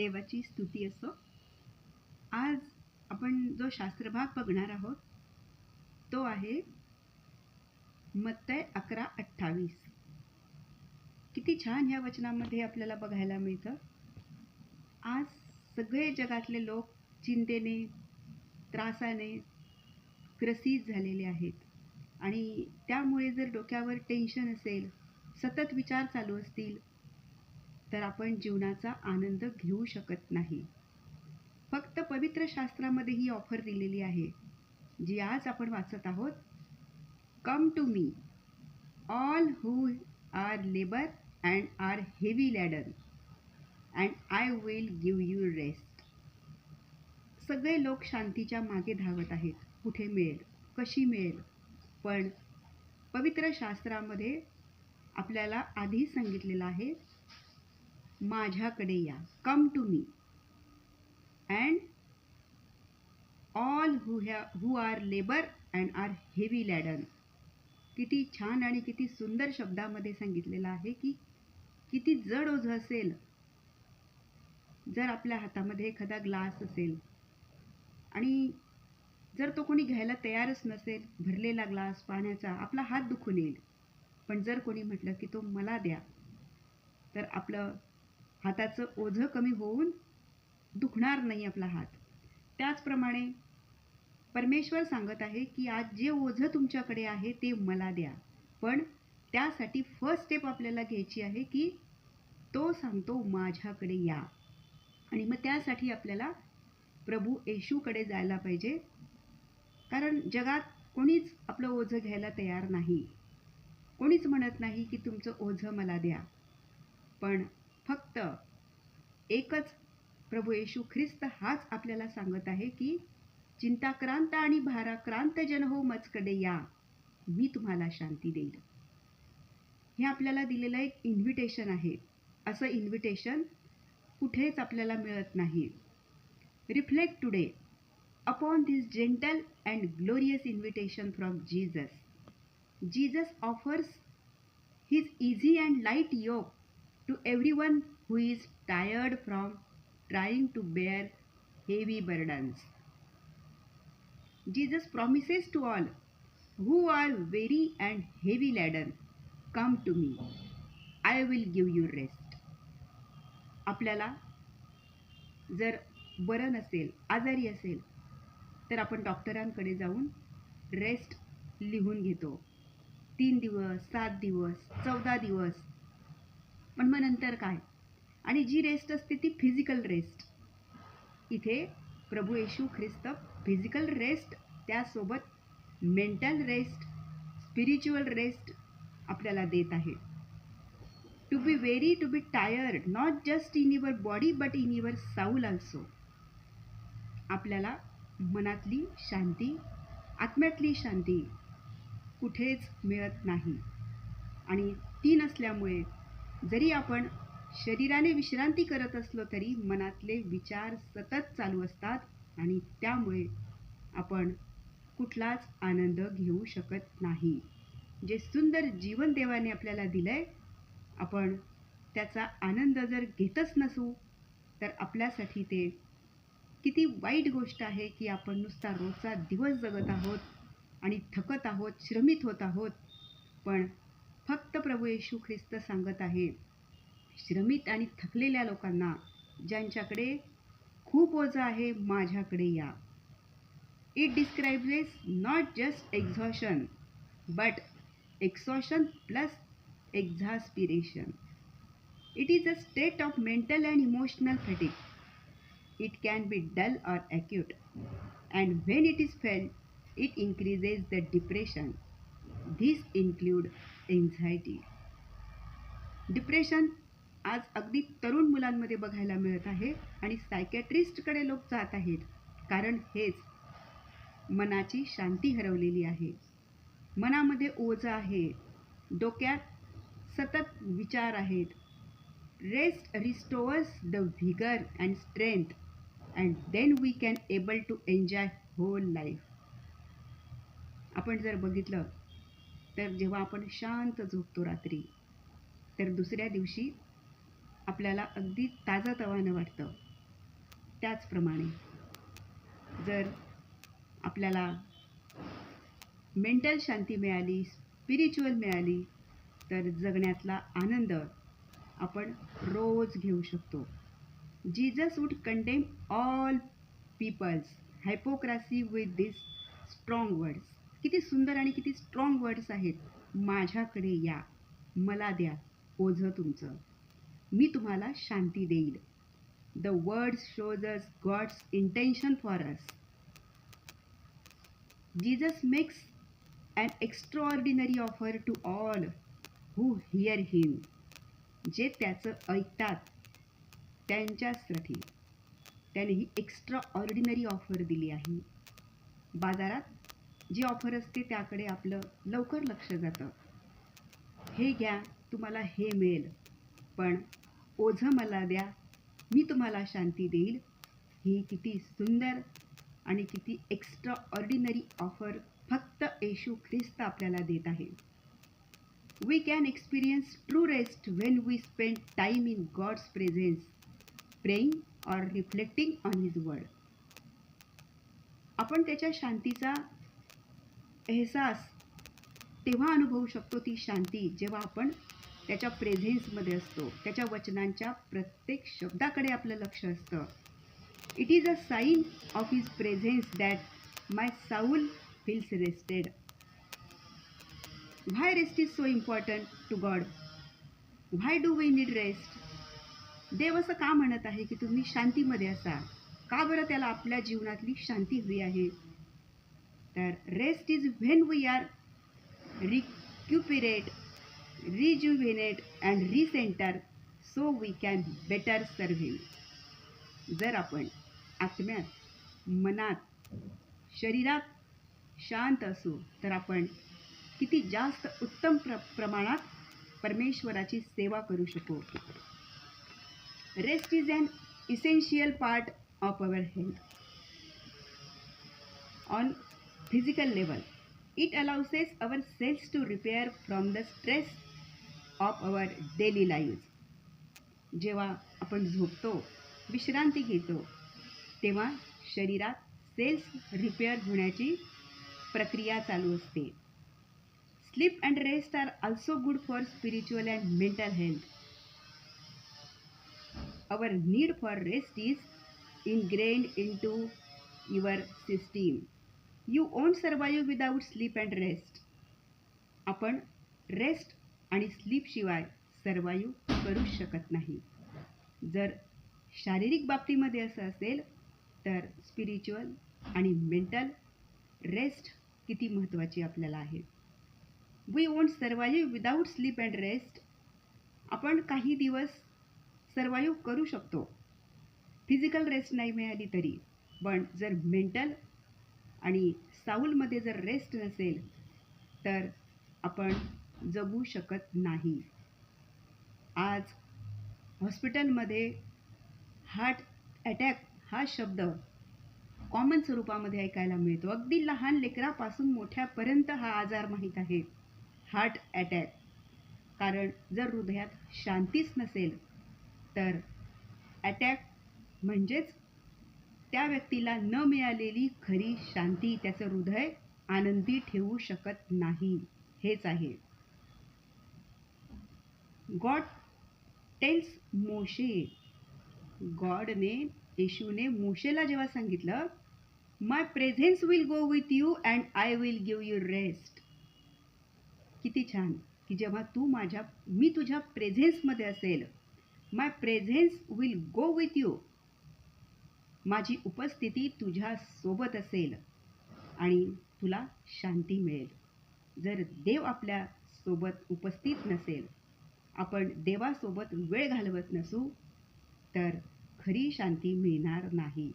देवाची स्तुती असो. आज आपण जो शास्त्रभाग बघणार आहोत तो आहे मत्तय 11:28. किती छान ह्या वचनामध्ये आपल्याला बघायला मिळतं. आज सगळे जगातले लोक चिंतेने, त्रासाने ग्रसित झालेले आहेत आणि त्यामुळे जर डोक्यावर टेन्शन असेल, सतत विचार चालू असतील, तर आपण जीवनाचा आनंद घेऊ शकत नाही. फक्त पवित्र शास्त्रामध्ये ही ऑफर दिलेली आहे, जी आज आपण वाचत आहोत. Come to me all who are labour and are heavy laden and I will give you rest. सगळे लोक शांतीच्या मागे धावत आहेत. कुठे मिळेल, कशी मिळेल? पण पवित्र शास्त्रामध्ये आपल्याला आधी सांगितलेलं आहे, माझ्याकडे या. Come to me and all who are labour and are heavy laden. किती छान आणि किती सुंदर शब्दामध्ये सांगितलेलं आहे की किती जड ओझं असेल. जर आपल्या हातामध्ये एखादा ग्लास असेल आणि जर तो कोणी घ्यायला तयारच नसेल, भरलेला ग्लास पाण्याचा, आपला हात दुखून येईल. पण जर कोणी म्हटलं की तो मला द्या, तर आपलं हाताचं ओझं कमी होऊन दुखणार नाही आपला हात. त्याचप्रमाणे परमेश्वर सांगत आहे की आज जे ओझं तुमच्याकडे आहे ते मला द्या. पण त्यासाठी फर्स्ट स्टेप आपल्याला घ्यायची आहे की तो सांगतो माझ्याकडे या. आणि मग त्यासाठी आपल्याला प्रभू येशूकडे जायला पाहिजे. कारण जगात कोणीच आपलं ओझं घ्यायला तयार नाही. कोणीच म्हणत नाही की तुमचं ओझं मला द्या. पण फक्त एकच प्रभू येशू ख्रिस्त हाच आपल्याला सांगत आहे की चिंताक्रांत आणि भाराक्रांत जन हो माझकडे या, मी तुम्हाला शांती देईल. हे आपल्याला दिलेलं एक इन्व्हिटेशन आहे. असं इन्व्हिटेशन कुठेच आपल्याला मिळत नाही. Reflect today upon this gentle and glorious invitation from Jesus. Jesus offers his easy and light yoke to everyone who is tired from trying to bear heavy burdens. Jesus promises to all who are weary and heavy laden, come to me, I will give you rest. आपल्याला जर बरं नसेल, आजारी असेल, तर आपण डॉक्टरांकडे जाऊन रेस्ट लिहून घेतो. 3 दिवस, 7 दिवस, 14 दिवस. पण मग नंतर काय? आणि जी रेस्ट असते ती फिजिकल रेस्ट. इथे प्रभू येशू ख्रिस्त फिजिकल रेस्ट त्यासोबत मेंटल रेस्ट, स्पिरिच्युअल रेस्ट आपल्याला देत आहे. To be very, to be tired, not just in your body but in your soul also. आपल्याला मनातली शांती, आत्म्यातली शांती कुठेच मिळत नाही. आणि ती नसल्यामुळे जरी आपण शरीराने विश्रांती करत असलो तरी मनातले विचार सतत चालू असतात आणि त्यामुळे आपण कुठलाच आनंद घेऊ शकत नाही. जे सुंदर जीवन देवाने आपल्याला दिलंय, आपण त्याचा आनंद जर घेतच नसू तर आपल्यासाठी ते किती वाईट गोष्ट आहे की आपण नुसता रोजचा दिवस जगत आहोत आणि थकत आहोत, श्रमित होत आहोत. पण फक्त प्रभू येशू ख्रिस्त सांगत आहे, श्रमित आणि थकलेल्या लोकांना, ज्यांच्याकडे खूप ओझं आहे, माझ्याकडे या. It describes not just exhaustion but exhaustion plus exasperation. It is a state of mental and emotional fatigue. It can be dull or acute and when it is felt it increases the depression. These include anxiety. Depression आज अगदी तरुण मुलांमध्ये बघायला मिळत आहे आणि सायकॅट्रिस्टकडे लोक जात आहेत. कारण हेच, मनाची शांती हरवलेली आहे. मनामध्ये ओझं आहे, डोक्यात सतत विचार आहेत. Rest restores the vigour and strength and then we can able to enjoy whole life. आपण जर बघितलं तर जेव्हा आपण शांत झोपतो रात्री, तर दुसऱ्या दिवशी आपल्याला अगदी ताजंतवानं वाटतं. त्याचप्रमाणे जर आपल्याला मेंटल शांती मिळाली, स्पिरिच्युअल मिळाली, तर जगण्यातला आनंद आपण रोज घेऊ शकतो. Jesus would condemn all people's hypocrisy with this strong words. किती सुंदर आणि किती स्ट्रॉंग वर्ड्स आहेत. माझ्याकडे या, मला द्या ओझं तुमचं, मी तुम्हाला शांती देईल. The words shows us God's intention for us. Jesus makes an extraordinary offer to all who hear him. जे त्याचं ऐकतात त्यांच्यासाठी त्याने ही एक्स्ट्रा ऑर्डिनरी ऑफर दिली आहे. बाजारात जी ऑफर असते त्याकडे आपलं लवकर लक्ष जातं. हे घ्या, तुम्हाला हे मिळेल, पण ओझं मला द्या, मी तुम्हाला शांती देईल. ही किती सुंदर आणि किती एक्स्ट्रा ऑर्डिनरी ऑफर फक्त येशू ख्रिस्त आपल्याला देत आहे. We can experience true rest when we spend time in God's presence, praying or reflecting on his word. आपण त्याच्या शांतीचा एहसास तेव्हा अनुभवू शकतो, ती शांती जेव्हा आपण त्याच्या प्रेझेन्समध्ये असतो, त्याच्या वचनांच्या प्रत्येक शब्दाकडे आपलं लक्ष असतं. It is a sign of his presence that my soul feels rested. Why rest is so important to God? Why do we need rest? देव असं का म्हणत आहे की तुम्ही शांतीमध्ये असा? का बरं त्याला आपल्या जीवनातली शांती हवी आहे? तर rest is when we are recuperate, rejuvenate and recentre so we can better serve him. जर आपण आत्म्यात, मनात, शरीरात शांत असू तर आपण किती जास्त उत्तम प्रमाणात परमेश्वराची सेवा करू शकू. Rest is an essential part of our health. On physical level it allows our cells to repair from the stress of our daily lives. जेव्हा आपण झोपतो, विश्रांती घेतो, तेव्हा शरीरात सेल्स रिपेअर होण्याची प्रक्रिया चालू असते. Sleep and rest are also good for spiritual and mental health. Our need for rest is ingrained into your system. You won't survive without sleep and rest. आपण रेस्ट आणि स्लीपशिवाय survive करू शकत नाही. जर शारीरिक बाबतीमध्ये असं असेल तर स्पिरिच्युअल आणि मेंटल रेस्ट किती महत्त्वाची आपल्याला आहे. We won't survive without sleep and rest. आपण काही दिवस सर्वाईव्ह करू शकतो फिजिकल रेस्ट नाही मिळाली तरी, पण जर मेंटल आणि साऊलमध्ये जर रेस्ट नसेल तर आपण जगू शकत नाही. आज हॉस्पिटलमध्ये हार्ट अटॅक हा शब्द कॉमन स्वरूपामध्ये ऐकायला मिळतो. अगदी लहान लेकरापासून मोठ्यापर्यंत हा आजार माहीत आहे, हार्ट अटॅक. कारण जर हृदयात शांतीच नसेल तर अटॅक म्हणजेच त्या व्यक्तीला न मिळालेली खरी शांती, त्याचं हृदय आनंदी ठेवू शकत नाही. हेच आहे. गॉड टेल्स मोशे, गॉडने, येशूने मोशेला जेव्हा सांगितलं, my presence will go with you and I will give you rest. किती छान की जेव्हा मी तुझ्या प्रेझेन्समध्ये असेल, my presence will go with you, माझी उपस्थिती तुझ्या सोबत असेल आणि तुला शांती मिळेल. जर देव आपल्या सोबत उपस्थित नसेल, आपण देवासोबत वेळ घालवत नसू, तर खरी शांती मिळणार नाही.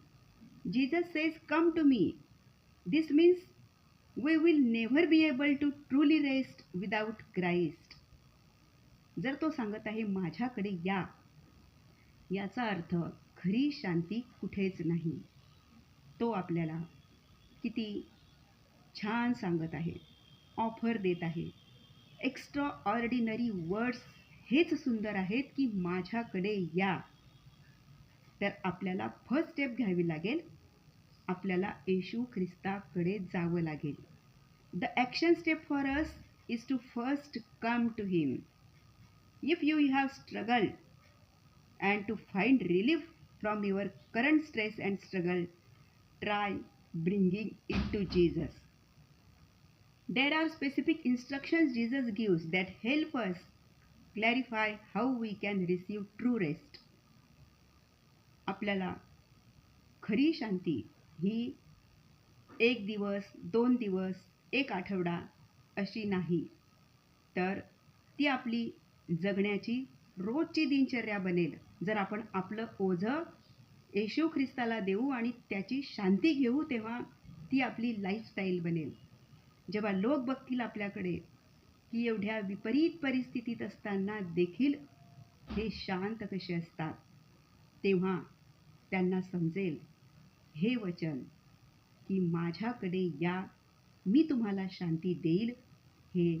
Jesus says, come to me. This means we will never be able to truly rest without Christ. जर तो सांगत आहे माझ्याकडे या, याचा अर्थ खरी शांती कुठेच नाही. तो आपल्याला किती छान सांगत आहे, ऑफर देत आहे. एक्स्ट्रा ऑर्डिनरी वर्ड्स हेच सुंदर आहेत की माझ्याकडे या. तर आपल्याला फर्स्ट स्टेप घ्यावी लागेल. आपल्याला येशू ख्रिस्ताकडे जावं लागेल. The action step for us is to first come to him. If you have struggled and to find relief from your current stress and struggle, try bringing it to Jesus. There are specific instructions Jesus gives that help us clarify how we can receive true rest. आपल्याला खरी शांती ही एक दिवस, 2 दिवस, एक आठवडा अशी नाही, तर ती आपली जगण्याची रोजची दिनचर्या बनेल. जर आपण आपलं ओझं येशू ख्रिस्ताला देऊ आणि त्याची शांती घेऊ, तेव्हा ती आपली लाईफस्टाईल बनेल. जेव्हा लोक बघतील आपल्याकडे की एवढ्या विपरीत परिस्थितीत असताना देखील हे शांत कसे असतात, तेव्हा त्यांना समजेल हे वचन की माझ्याकडे या, मी तुम्हाला शांती देईल, हे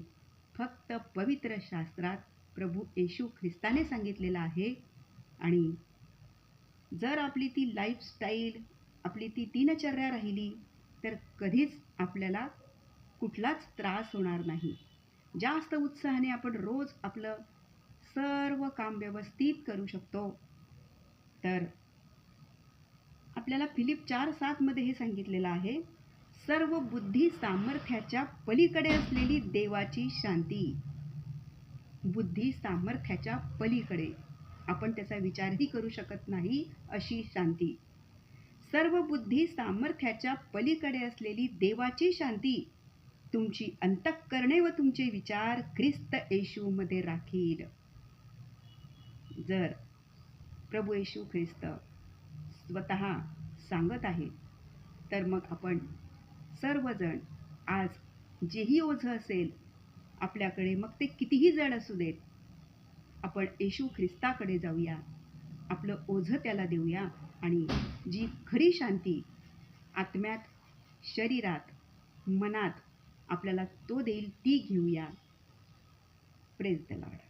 फक्त पवित्र शास्त्रात प्रभू येशू ख्रिस्ताने सांगितलेलं आहे. आणि जर आपली ती लाईफस्टाईल, आपली ती दिनचर्या राहिली, तर कधीच आपल्याला कुठलाच त्रास होणार नाही. जास्त उत्साहाने आपण रोज आपलं सर्व काम व्यवस्थित करू शकतो. तर आपल्याला फिलिप 4:7 हे सांगितलेलं आहे, सर्व बुद्धी सामर्थ्याच्या पलीकडे असलेली देवाची शांती. बुद्धी सामर्थ्याच्या पलीकडे, आपण त्याचा विचारही करू शकत नाही अशी शांती. सर्व बुद्धी सामर्थ्याच्या पलीकडे असलेली देवाची शांती तुमची अंतःकरणे व तुमचे विचार ख्रिस्त येशूमध्ये राखील. जर प्रभू येशू ख्रिस्त स्वतः सांगत आहे, तर मग आपण सर्वजण आज जेही ओझं असेल आपल्याकडे, मग ते कितीही जड असू देत, आपण येशू ख्रिस्ताकडे जाऊया, आपलं ओझं त्याला देऊया आणि जी खरी शांती आत्म्यात, शरीरात, मनात आपल्याला तो देईल ती घेऊया. Praise the Lord.